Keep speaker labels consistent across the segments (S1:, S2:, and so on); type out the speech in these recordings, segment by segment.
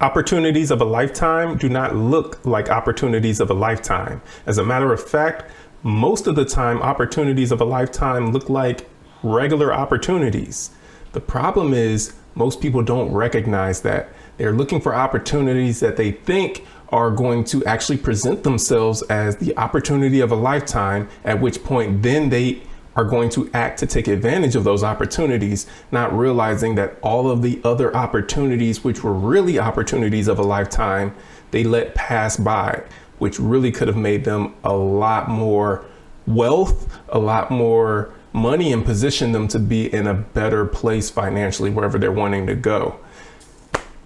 S1: Opportunities of a lifetime do not look like opportunities of a lifetime. As a matter of fact, most of the time, opportunities of a lifetime look like regular opportunities. The problem is most people don't recognize that. They're looking for opportunities that they think are going to actually present themselves as the opportunity of a lifetime, at which point then they are going to act to take advantage of those opportunities, not realizing that all of the other opportunities, which were really opportunities of a lifetime, they let pass by, which really could have made them a lot more wealth, a lot more money, and position them to be in a better place financially wherever they're wanting to go.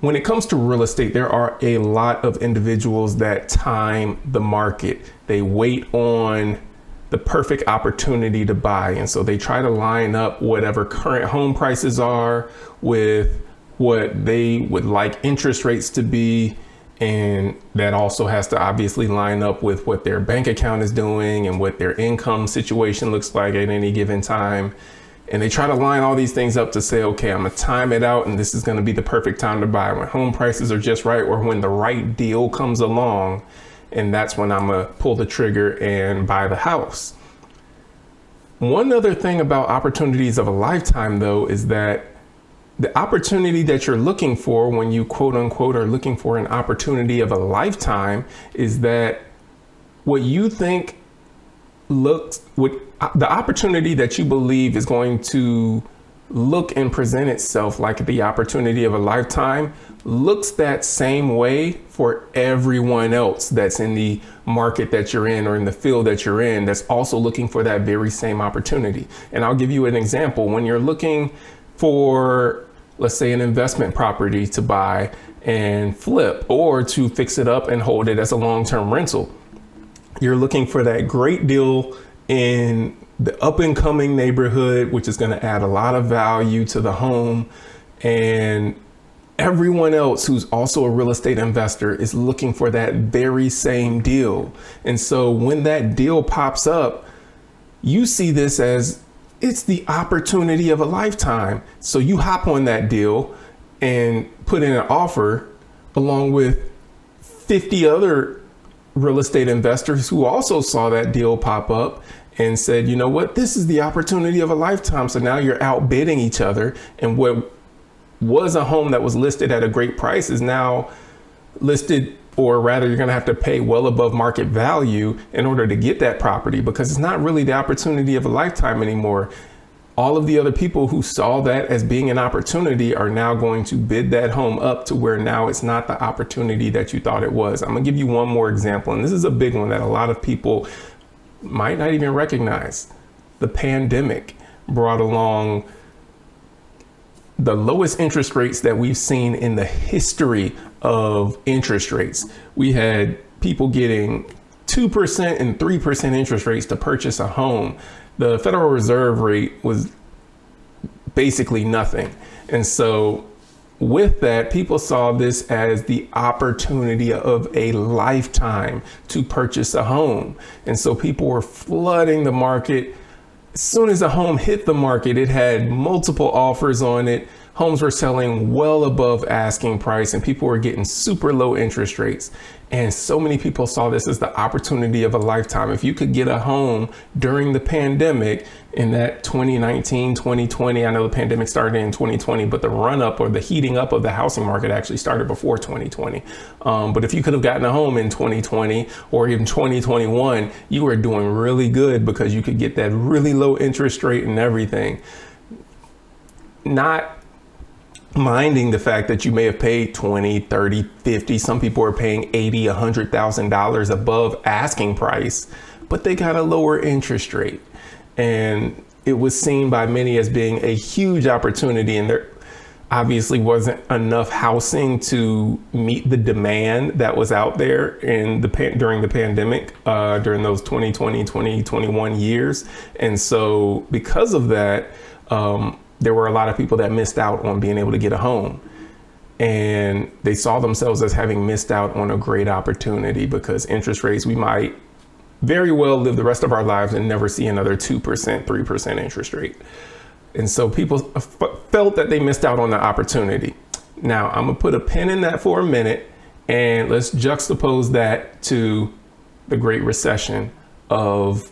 S1: When it comes to real estate, there are a lot of individuals that time the market. They wait on the perfect opportunity to buy. And so they try to line up whatever current home prices are with what they would like interest rates to be. And that also has to obviously line up with what their bank account is doing and what their income situation looks like at any given time. And they try to line all these things up to say, okay, I'm gonna time it out and this is gonna be the perfect time to buy when home prices are just right, or when the right deal comes along. And that's when I'm gonna pull the trigger and buy the house. One other thing about opportunities of a lifetime, though, is that the opportunity that you're looking for when you quote unquote are looking for an opportunity of a lifetime is that what you think the opportunity that you believe is going to look and present itself like the opportunity of a lifetime looks that same way for everyone else that's in the market that you're in or in the field that you're in that's also looking for that very same opportunity. And I'll give you an example. When you're looking for, let's say, an investment property to buy and flip, or to fix it up and hold it as a long-term rental, you're looking for that great deal in the up and coming neighborhood, which is going to add a lot of value to the home. And everyone else who's also a real estate investor is looking for that very same deal. And so when that deal pops up, you see this as it's the opportunity of a lifetime. So you hop on that deal and put in an offer along with 50 other real estate investors who also saw that deal pop up and said, you know what, this is the opportunity of a lifetime. So now you're outbidding each other, and what was a home that was listed at a great price is now listed, or rather you're going to have to pay well above market value in order to get that property, because it's not really the opportunity of a lifetime anymore. All of the other people who saw that as being an opportunity are now going to bid that home up to where now it's not the opportunity that you thought it was. I'm gonna give you one more example, and this is a big one that a lot of people might not even recognize. The pandemic brought along the lowest interest rates that we've seen in the history of interest rates. We had people getting 2% and 3% interest rates to purchase a home. The Federal Reserve rate was basically nothing. And so with that, people saw this as the opportunity of a lifetime to purchase a home. And so people were flooding the market. As soon as a home hit the market, it had multiple offers on it. Homes were selling well above asking price, and people were getting super low interest rates. And so many people saw this as the opportunity of a lifetime. If you could get a home during the pandemic in that 2019, 2020, I know the pandemic started in 2020, but the run up or the heating up of the housing market actually started before 2020. But if you could have gotten a home in 2020 or even 2021, you were doing really good because you could get that really low interest rate and everything. Not minding the fact that you may have paid 20, 30, 50, some people are paying $80,000, $100,000 above asking price, but they got a lower interest rate. And it was seen by many as being a huge opportunity, and there obviously wasn't enough housing to meet the demand that was out there during the pandemic, during those 2020, 2021 years. And so because of that, there were a lot of people that missed out on being able to get a home, and they saw themselves as having missed out on a great opportunity because interest rates, we might very well live the rest of our lives and never see another 2%, 3% interest rate. And so people felt that they missed out on the opportunity. Now, I'm going to put a pin in that for a minute, and let's juxtapose that to the Great Recession of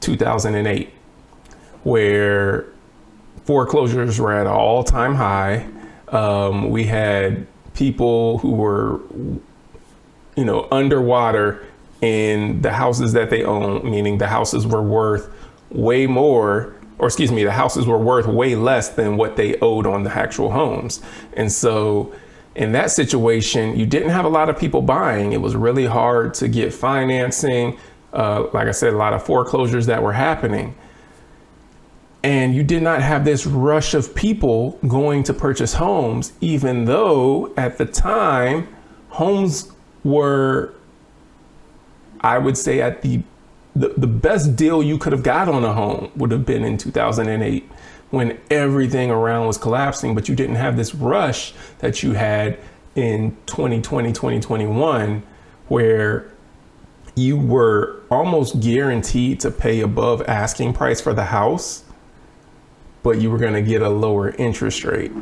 S1: 2008, where foreclosures were at an all-time high. We had people who were, underwater in the houses that they own, meaning the houses were worth way more, the houses were worth way less than what they owed on the actual homes. And so in that situation, you didn't have a lot of people buying. It was really hard to get financing. Like I said, a lot of foreclosures that were happening. And you did not have this rush of people going to purchase homes, even though at the time, homes were, I would say, at the best deal you could have got on a home would have been in 2008, when everything around was collapsing, but you didn't have this rush that you had in 2020, 2021, where you were almost guaranteed to pay above asking price for the house, but you were going to get a lower interest rate.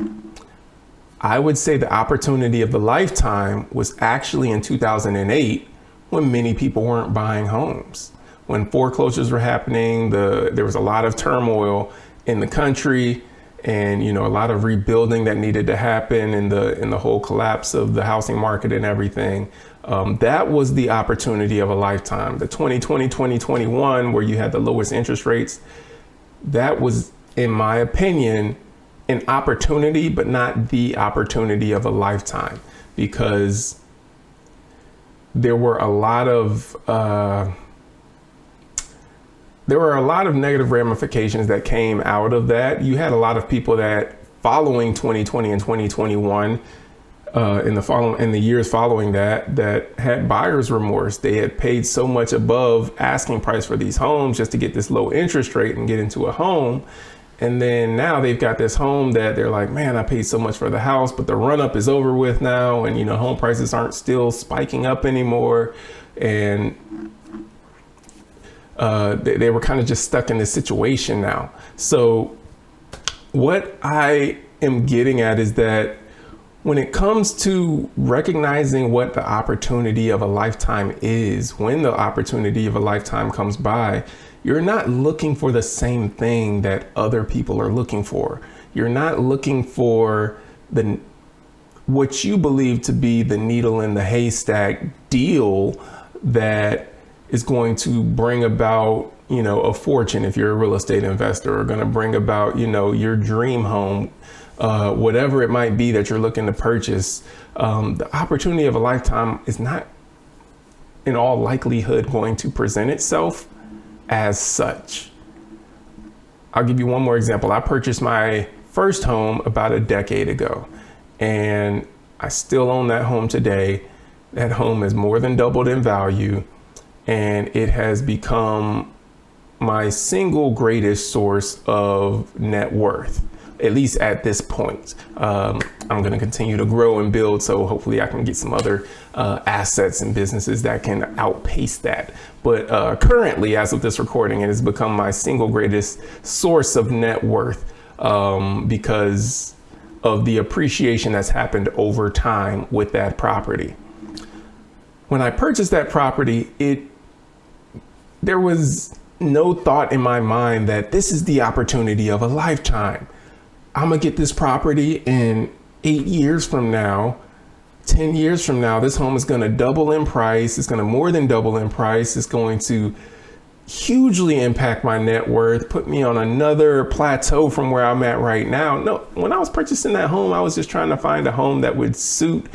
S1: I would say the opportunity of the lifetime was actually in 2008, when many people weren't buying homes. When foreclosures were happening, there was a lot of turmoil in the country, and a lot of rebuilding that needed to happen in the whole collapse of the housing market and everything. That was the opportunity of a lifetime. The 2020, 2021, where you had the lowest interest rates, that was, in my opinion, an opportunity, but not the opportunity of a lifetime, because there were a lot of negative ramifications that came out of that. You had a lot of people that, following 2020 and 2021, in the years following that had buyer's remorse. They had paid so much above asking price for these homes just to get this low interest rate and get into a home. And then now they've got this home that they're like, man, I paid so much for the house, but the run up is over with now. And, home prices aren't still spiking up anymore. And they were kind of just stuck in this situation now. So what I am getting at is that when it comes to recognizing what the opportunity of a lifetime is, when the opportunity of a lifetime comes by, you're not looking for the same thing that other people are looking for. You're not looking for what you believe to be the needle in the haystack deal that is going to bring about, a fortune if you're a real estate investor, or going to bring about, your dream home, whatever it might be that you're looking to purchase. The opportunity of a lifetime is not, in all likelihood, going to present itself as such. I'll give you one more example. I purchased my first home about a decade ago, and I still own that home today. That home has more than doubled in value, and it has become my single greatest source of net worth, at least at this point. I'm going to continue to grow and build, so hopefully I can get some other assets and businesses that can outpace that. But currently, as of this recording, it has become my single greatest source of net worth because of the appreciation that's happened over time with that property. When I purchased that property, there was no thought in my mind that this is the opportunity of a lifetime. I'm gonna get this property in 8 years from now, 10 years from now. This home is gonna double in price. It's gonna more than double in price. It's going to hugely impact my net worth, put me on another plateau from where I'm at right now. No, when I was purchasing that home, I was just trying to find a home that would suit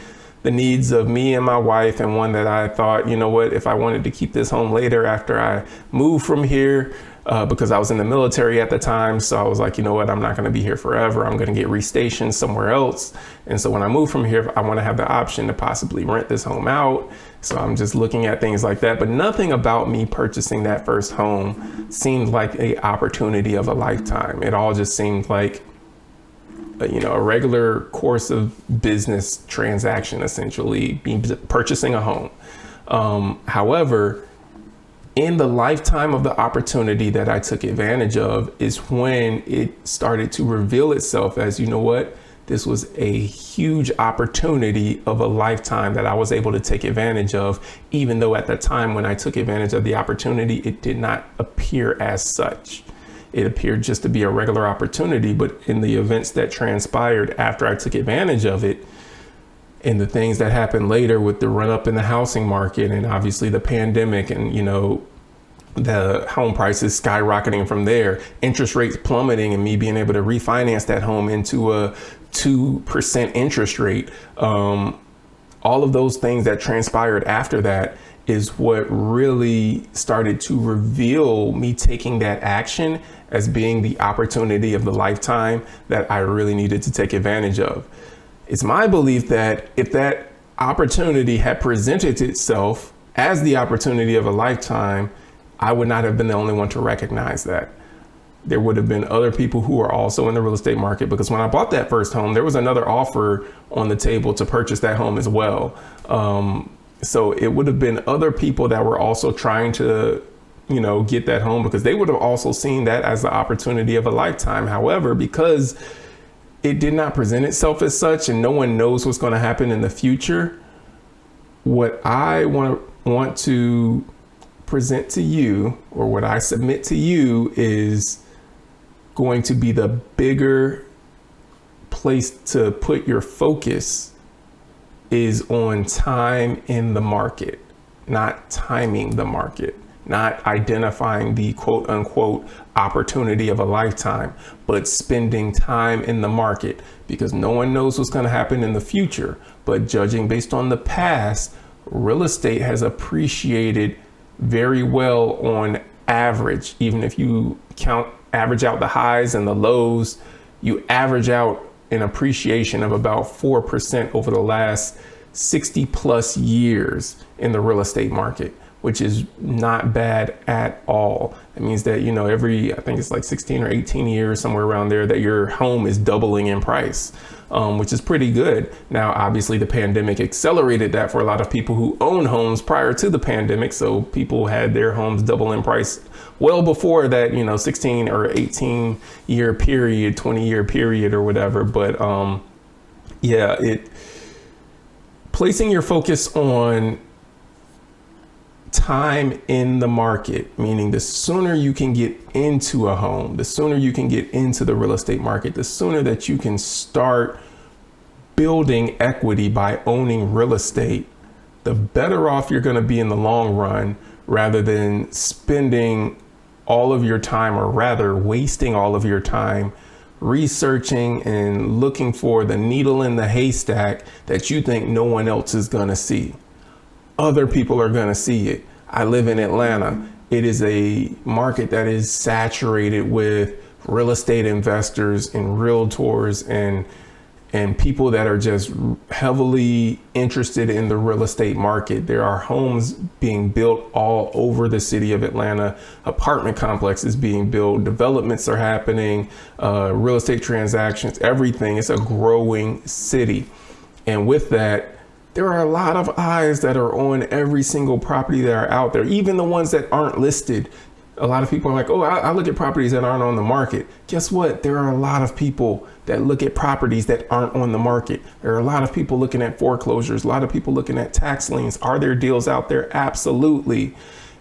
S1: the needs of me and my wife, and one that I thought, if I wanted to keep this home later after I moved from here, because I was in the military at the time. So I was like, I'm not going to be here forever. I'm going to get restationed somewhere else. And so when I move from here, I want to have the option to possibly rent this home out. So I'm just looking at things like that. But nothing about me purchasing that first home seemed like an opportunity of a lifetime. It all just seemed like a regular course of business transaction, essentially purchasing a home. However, in the lifetime of the opportunity that I took advantage of is when it started to reveal itself as, This was a huge opportunity of a lifetime that I was able to take advantage of, even though at the time when I took advantage of the opportunity, it did not appear as such. It appeared just to be a regular opportunity, but in the events that transpired after I took advantage of it, and the things that happened later with the run up in the housing market and obviously the pandemic and, the home prices skyrocketing from there, interest rates plummeting and me being able to refinance that home into a 2% interest rate. All of those things that transpired after that is what really started to reveal me taking that action as being the opportunity of the lifetime that I really needed to take advantage of. It's my belief that if that opportunity had presented itself as the opportunity of a lifetime, I would not have been the only one to recognize that. There would have been other people who are also in the real estate market, because when I bought that first home, there was another offer on the table to purchase that home as well. So it would have been other people that were also trying to, get that home, because they would have also seen that as the opportunity of a lifetime. However, because it did not present itself as such and no one knows what's going to happen in the future, what I want to present to you, or what I submit to you, is going to be the bigger place to put your focus is on time in the market, not timing the market, not identifying the quote unquote opportunity of a lifetime, but spending time in the market, because no one knows what's going to happen in the future. But judging based on the past, real estate has appreciated very well on average. Even if you average out the highs and the lows, you average out an appreciation of about 4% over the last 60 plus years in the real estate market, which is not bad at all. It means that, every, I think it's like 16 or 18 years, somewhere around there, that your home is doubling in price, which is pretty good. Now, obviously the pandemic accelerated that for a lot of people who own homes prior to the pandemic. So people had their homes double in price well before that, 16 or 18 year period, 20-year period or whatever. But placing your focus on time in the market, meaning the sooner you can get into a home, the sooner you can get into the real estate market, the sooner that you can start building equity by owning real estate, the better off you're going to be in the long run, rather than spending all of your time, or rather wasting all of your time researching and looking for the needle in the haystack that you think no one else is going to see. Other people are going to see it. I live in Atlanta. It is a market that is saturated with real estate investors and realtors and people that are just heavily interested in the real estate market. There are homes being built all over the city of Atlanta. Apartment complexes being built. Developments are happening. Real estate transactions, everything. It's a growing city. And with that, there are a lot of eyes that are on every single property that are out there, even the ones that aren't listed. A lot of people are like, oh, I look at properties that aren't on the market. Guess what? There are a lot of people that look at properties that aren't on the market. There are a lot of people looking at foreclosures, a lot of people looking at tax liens. Are there deals out there? Absolutely.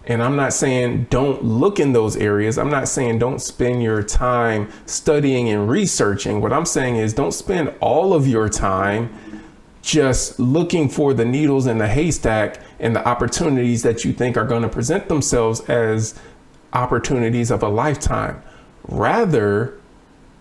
S1: And I'm not saying don't look in those areas. I'm not saying don't spend your time studying and researching. What I'm saying is don't spend all of your time just looking for the needles in the haystack and the opportunities that you think are going to present themselves as opportunities of a lifetime. Rather,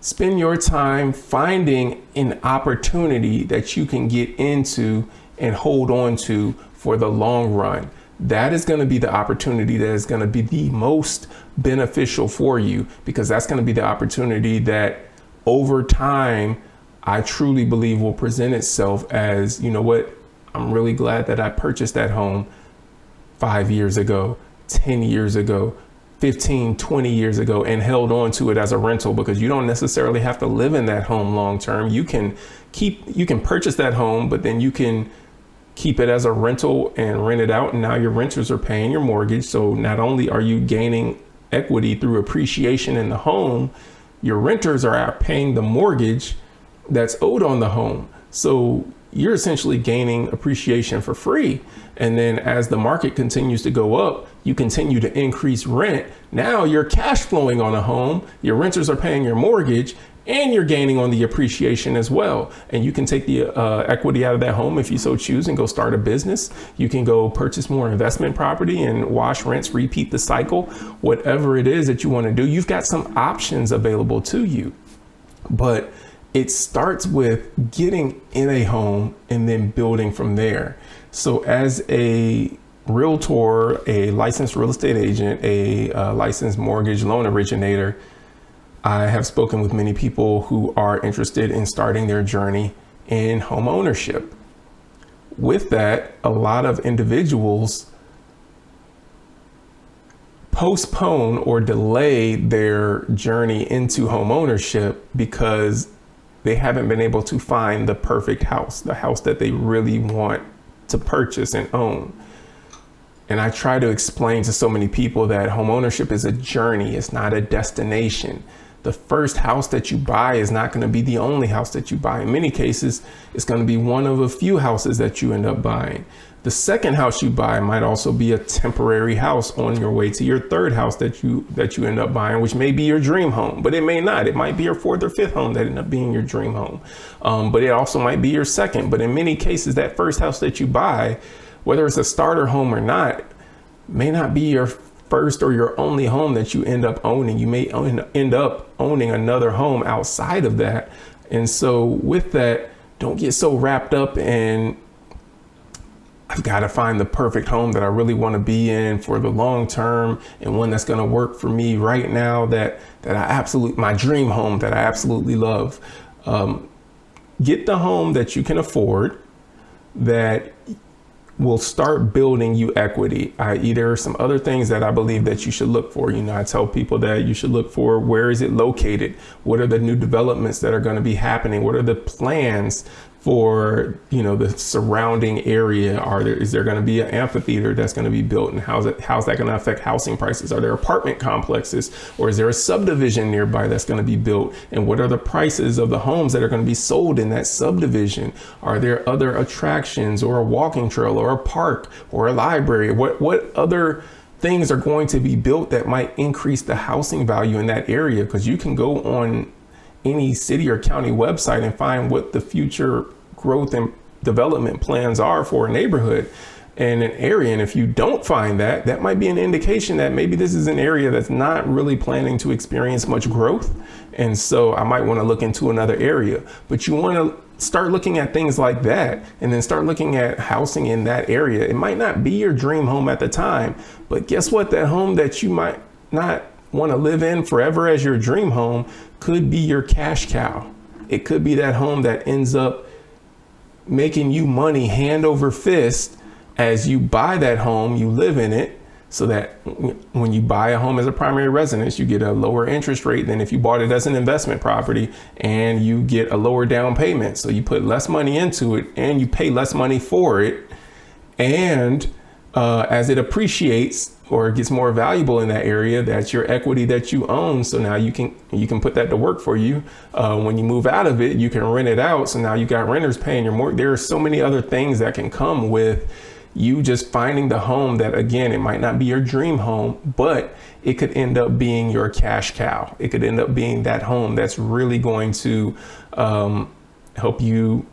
S1: spend your time finding an opportunity that you can get into and hold on to for the long run. That is going to be the opportunity that is going to be the most beneficial for you, because that's going to be the opportunity that over time I truly believe will present itself as, you know what, I'm really glad that I purchased that home 5 years ago, 10 years ago, 15, 20 years ago, and held on to it as a rental, because you don't necessarily have to live in that home long term. You can purchase that home, but then you can keep it as a rental and rent it out. And now your renters are paying your mortgage. So not only are you gaining equity through appreciation in the home, your renters are paying the mortgage that's owed on the home. So you're essentially gaining appreciation for free. And then as the market continues to go up, you continue to increase rent. Now you're cash flowing on a home, your renters are paying your mortgage, and you're gaining on the appreciation as well. And you can take the equity out of that home if you so choose and go start a business. You can go purchase more investment property and wash, rinse, repeat the cycle. Whatever it is that you want to do, you've got some options available to you. But it starts with getting in a home and then building from there. So as a realtor, a licensed real estate agent, a licensed mortgage loan originator, I have spoken with many people who are interested in starting their journey in home ownership. With that, a lot of individuals postpone or delay their journey into home ownership because they haven't been able to find the perfect house, the house that they really want to purchase and own. And I try to explain to so many people that home ownership is a journey, it's not a destination. The first house that you buy is not going to be the only house that you buy. In many cases, it's going to be one of a few houses that you end up buying. The second house you buy might also be a temporary house on your way to your third house that you end up buying, which may be your dream home, but it may not. It might be your fourth or fifth home that end up being your dream home. But it also might be your second. But in many cases, that first house that you buy, whether it's a starter home or not, may not be your first or your only home that you end up owning. You may end up owning another home outside of that. And so with that, don't get so wrapped up in, I've got to find the perfect home that I really want to be in for the long term, and one that's going to work for me right now, my dream home that I absolutely love. Get the home that you can afford, that will start building you equity. There are some other things that I believe that you should look for. I tell people that you should look for, where is it located? What are the new developments that are going to be happening? What are the plans for, the surrounding area? Is there going to be an amphitheater that's going to be built, and how's that going to affect housing prices? Are there apartment complexes, or is there a subdivision nearby that's going to be built? And what are the prices of the homes that are going to be sold in that subdivision? Are there other attractions, or a walking trail, or a park, or a library? What other things are going to be built that might increase the housing value in that area? Because you can go on any city or county website and find what the future growth and development plans are for a neighborhood and an area. And if you don't find that, that might be an indication that maybe this is an area that's not really planning to experience much growth. And so I might want to look into another area. But you want to start looking at things like that, and then start looking at housing in that area. It might not be your dream home at the time, but guess what? That home that you might not want to live in forever as your dream home could be your cash cow. It could be that home that ends up making you money hand over fist as you buy that home, you live in it, so that when you buy a home as a primary residence, you get a lower interest rate than if you bought it as an investment property, and you get a lower down payment. So you put less money into it and you pay less money for it. And as it appreciates or gets more valuable in that area, that's your equity that you own. So now you can put that to work for you. When you move out of it, you can rent it out. So now you got renters paying your mortgage. There are so many other things that can come with you just finding the home that, again, it might not be your dream home, but it could end up being your cash cow. It could end up being that home that's really going to help you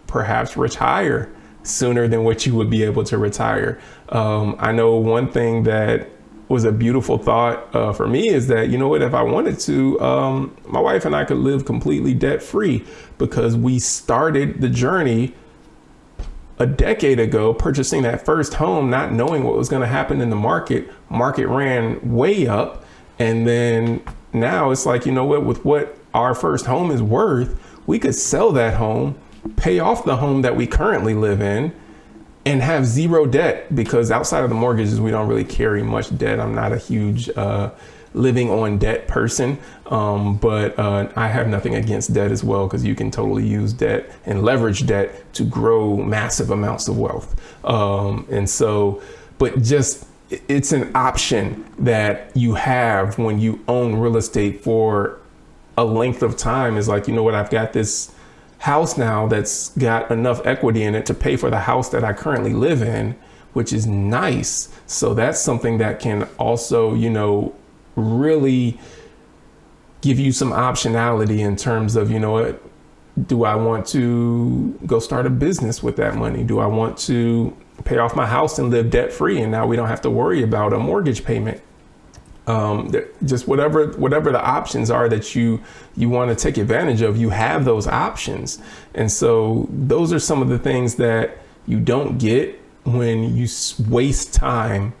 S1: perhaps retire sooner than what you would be able to retire. I know one thing that was a beautiful thought for me is that, if I wanted to, my wife and I could live completely debt free, because we started the journey a decade ago, purchasing that first home, not knowing what was going to happen in the market. Market ran way up. And then now it's like, with what our first home is worth, we could sell that home, pay off the home that we currently live in, and have zero debt, because outside of the mortgages, we don't really carry much debt. I'm not a huge living on debt person, but I have nothing against debt as well, because you can totally use debt and leverage debt to grow massive amounts of wealth. But it's an option that you have when you own real estate for a length of time. Is like, I've got this house now that's got enough equity in it to pay for the house that I currently live in, which is nice. So that's something that can also, really give you some optionality in terms of, what, do I want to go start a business with that money? Do I want to pay off my house and live debt free? And now we don't have to worry about a mortgage payment. Just whatever the options are that you want to take advantage of, you have those options. And so those are some of the things that you don't get when you waste time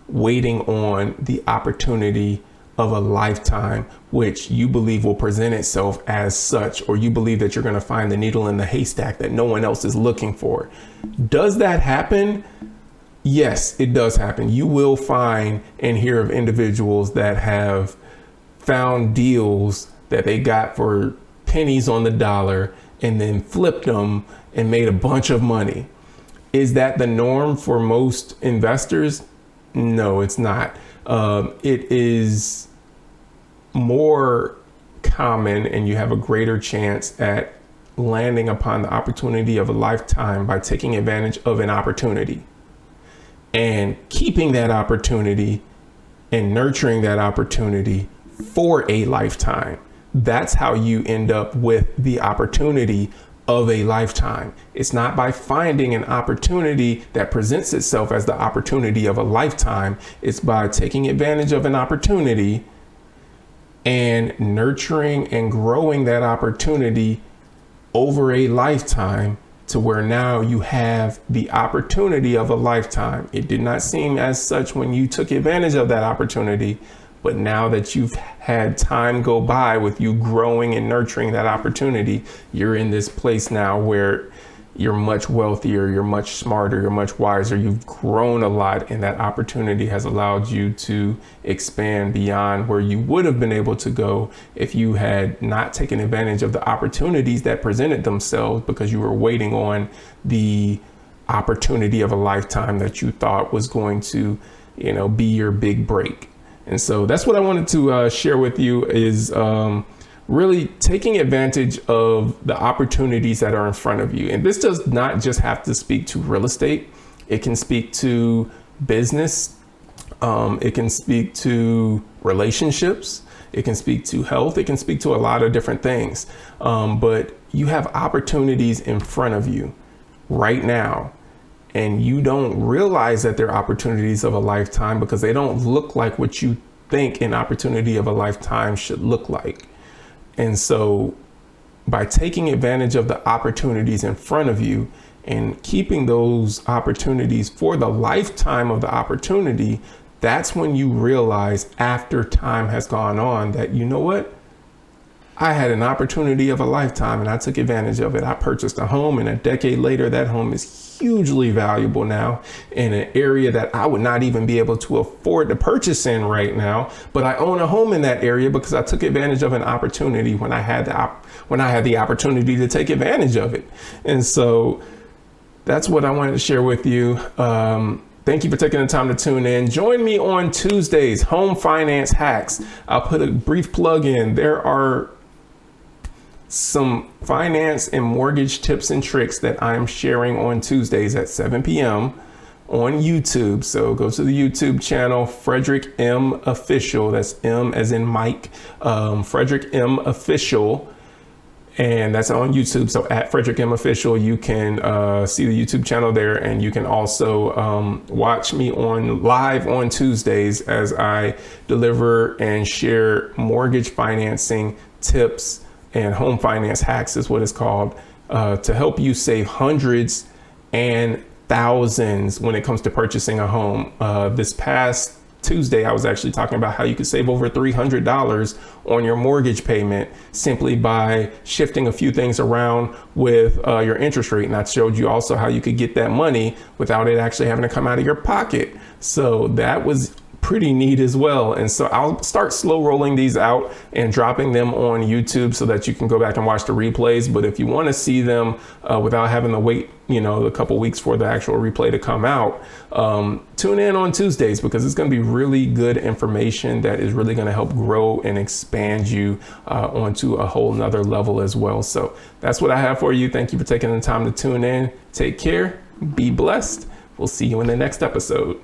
S1: waiting on the opportunity of a lifetime, which you believe will present itself as such, or you believe that you're going to find the needle in the haystack that no one else is looking for. Does that happen? Yes, it does happen. You will find and hear of individuals that have found deals that they got for pennies on the dollar and then flipped them and made a bunch of money. Is that the norm for most investors? No, it's not. It is more common, and you have a greater chance at landing upon the opportunity of a lifetime by taking advantage of an opportunity and keeping that opportunity and nurturing that opportunity for a lifetime. That's how you end up with the opportunity of a lifetime. It's not by finding an opportunity that presents itself as the opportunity of a lifetime. It's by taking advantage of an opportunity and nurturing and growing that opportunity over a lifetime to where now you have the opportunity of a lifetime. It did not seem as such when you took advantage of that opportunity, but now that you've had time go by with you growing and nurturing that opportunity, you're in this place now where you're much wealthier, you're much smarter, you're much wiser, you've grown a lot, and that opportunity has allowed you to expand beyond where you would have been able to go if you had not taken advantage of the opportunities that presented themselves because you were waiting on the opportunity of a lifetime that you thought was going to, be your big break. And so that's what I wanted to share with you is really taking advantage of the opportunities that are in front of you. And this does not just have to speak to real estate. It can speak to business. It can speak to relationships. It can speak to health. It can speak to a lot of different things. But you have opportunities in front of you right now. And you don't realize that they're opportunities of a lifetime because they don't look like what you think an opportunity of a lifetime should look like. And so by taking advantage of the opportunities in front of you and keeping those opportunities for the lifetime of the opportunity, that's when you realize after time has gone on that, you know what? I had an opportunity of a lifetime and I took advantage of it. I purchased a home, and a decade later, that home is hugely valuable now in an area that I would not even be able to afford to purchase in right now. But I own a home in that area because I took advantage of an opportunity when I had the opportunity to take advantage of it. And so that's what I wanted to share with you. Thank you for taking the time to tune in. Join me on Tuesdays, Home Finance Hacks. I'll put a brief plug in. There are some finance and mortgage tips and tricks that I'm sharing on Tuesdays at 7 p.m. on YouTube. So go to the YouTube channel, Frederick M Official. That's M as in Mike, Frederick M Official. And that's on YouTube. So at Frederick M Official, you can see the YouTube channel there. And you can also watch me live on Tuesdays as I deliver and share mortgage financing tips and home finance hacks is what it's called, to help you save hundreds and thousands when it comes to purchasing a home. This past Tuesday, I was actually talking about how you could save over $300 on your mortgage payment simply by shifting a few things around with your interest rate. And I showed you also how you could get that money without it actually having to come out of your pocket. So that was pretty neat as well. And so I'll start slow rolling these out and dropping them on YouTube so that you can go back and watch the replays. But if you want to see them without having to wait, a couple weeks for the actual replay to come out, tune in on Tuesdays, because it's going to be really good information that is really going to help grow and expand you onto a whole nother level as well. So that's what I have for you. Thank you for taking the time to tune in. Take care. Be blessed. We'll see you in the next episode.